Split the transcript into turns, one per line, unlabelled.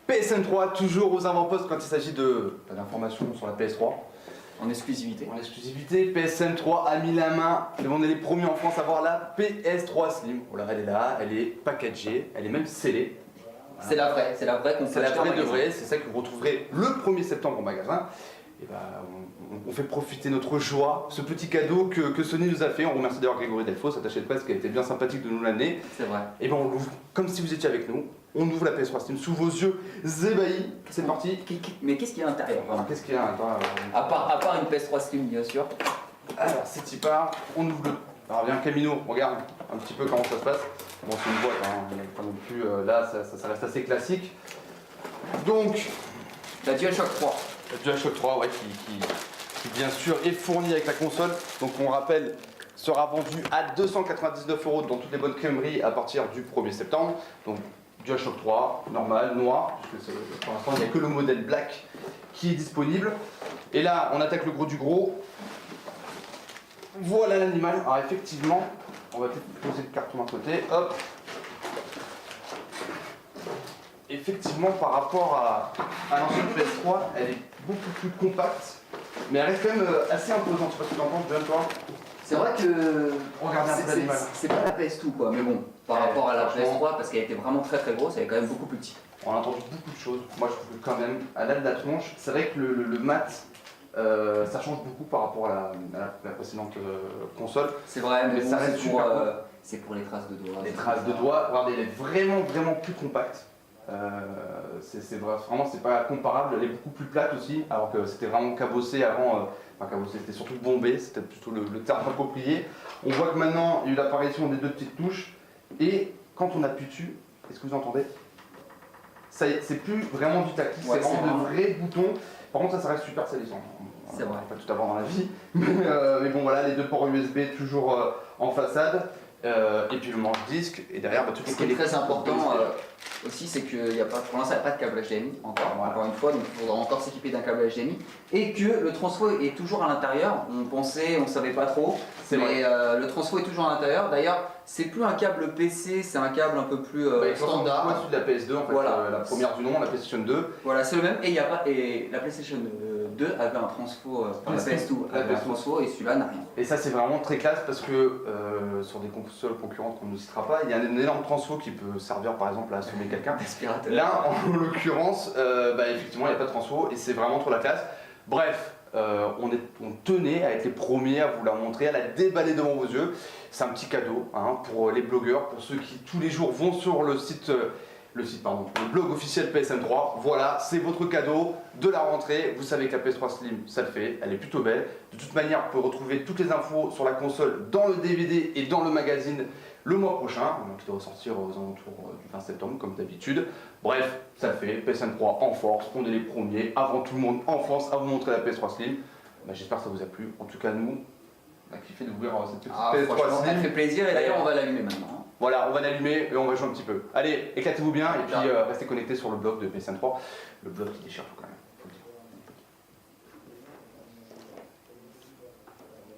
PSN 3, toujours aux avant-postes quand il s'agit d'informations sur la PS3.
En exclusivité.
En exclusivité, PSN 3 a mis la main, et on est les premiers en France à voir la PS3 Slim. Voilà, elle est là, elle est packagée, elle est même scellée.
C'est la vraie qu'on
C'est la vraie de vraie, c'est ça que vous retrouverez le 1er septembre au magasin. Et bah, on fait profiter notre joie, ce petit cadeau que Sony nous a fait. On remercie d'ailleurs Grégory Delfos, attaché de presse, qui a été bien sympathique de nous l'amener.
C'est vrai.
Et ben on l'ouvre comme si vous étiez avec nous. On ouvre la PS3 Slim sous vos yeux ébahis. C'est parti.
Mais qu'est-ce qu'il y a à l'intérieur?
Qu'est-ce qu'il y a à l'intérieur
à part une PS3 Slim, bien sûr.
Alors, c'est y part, on ouvre le. Alors, viens Camino, regarde un petit peu comment ça se passe. Bon, c'est une boîte, hein, il n'y a pas non plus. Là, ça reste assez classique. Donc,
La DualShock 3.
la DualShock 3, ouais, qui bien sûr est fournie avec la console. Donc, on rappelle, sera vendu à 299 € dans toutes les bonnes crèmeries à partir du 1er septembre. Donc, DualShock 3, normal, noir, parce que pour l'instant, il n'y a que le modèle black qui est disponible. Et là, on attaque le gros du gros. Voilà l'animal. Alors effectivement, on va peut-être poser le carton à côté. Hop. Effectivement, par rapport à l'ancienne PS3, elle est beaucoup plus compacte, mais elle reste quand même assez imposante. Je sais pas ce que tu en penses, John, toi.
C'est vrai que
Regardez un peu l'animal.
c'est pas la PS2 quoi, mais bon, par rapport à la PS3, parce qu'elle était vraiment très grosse, elle est quand même beaucoup plus petite.
On a entendu beaucoup de choses. Moi, je trouve que quand même, à l'âge de la tronche, c'est vrai que le mat, ça change beaucoup par rapport à la précédente console.
C'est vrai, mais
ça
bon,
reste super cool.
c'est pour les traces de doigts.
Les traces de doigts, regardez, elle est vraiment plus compacte. Vraiment, c'est pas comparable, elle est beaucoup plus plate aussi, alors que c'était vraiment cabossé avant. Enfin, cabossé, c'était surtout bombé, c'était plutôt le terme approprié. On voit que maintenant, il y a eu l'apparition des deux petites touches, et quand on appuie dessus, est-ce que vous entendez? Ça y est, c'est plus vraiment du tactile,
Ouais,
c'est vraiment de vrais boutons. Par contre, ça reste super salissant.
C'est vrai.
On va pas tout avoir dans la vie, mais bon, voilà, les deux ports USB toujours en façade. Et puis le manche-disque, et derrière, bah,
ce qui est très important aussi, c'est qu'il n'y a pas, pour l'instant, il n'y a pas de câble HDMI, encore une fois, donc il faudra encore s'équiper d'un câble HDMI, et que le transfo est toujours à l'intérieur. On savait pas trop, mais le transfo est toujours à l'intérieur. D'ailleurs, c'est plus un câble PC, c'est un câble un peu plus standard.
Celui de la PS2, en fait,
voilà.
La première du nom, la PlayStation 2.
Voilà, c'est le même, et la PlayStation 2 avait un transfo, la PS2 avait un transfo, et celui-là n'a rien.
Et ça, c'est vraiment très classe parce que sur des consoles concurrentes qu'on ne citera pas, il y a un énorme transfo qui peut servir par exemple à assommer quelqu'un. Là, en l'occurrence, effectivement, il n'y a pas de transfo et c'est vraiment trop la classe. Bref, on tenait à être les premiers à vous la montrer, à la déballer devant vos yeux. C'est un petit cadeau hein, pour les blogueurs, pour ceux qui tous les jours vont sur le blog officiel PSN 3. Voilà, c'est votre cadeau de la rentrée. Vous savez que la PS3 Slim, ça le fait, elle est plutôt belle. De toute manière, vous pouvez retrouver toutes les infos sur la console dans le DVD et dans le magazine le mois prochain, qui doit sortir aux alentours du 20 septembre comme d'habitude. Bref, ça le fait, PSN 3 en force, on est les premiers, avant tout le monde en France, à vous montrer la PS3 Slim. J'espère que ça vous a plu. En tout cas, nous, on a kiffé d'ouvrir cette petite PS3 Slim.
Elle fait plaisir et d'ailleurs, on va l'allumer maintenant.
Voilà, on va l'allumer et on va jouer un petit peu. Allez, éclatez-vous bien et puis restez connectés sur le blog de PSN 3. Le blog qui déchire tout quand même.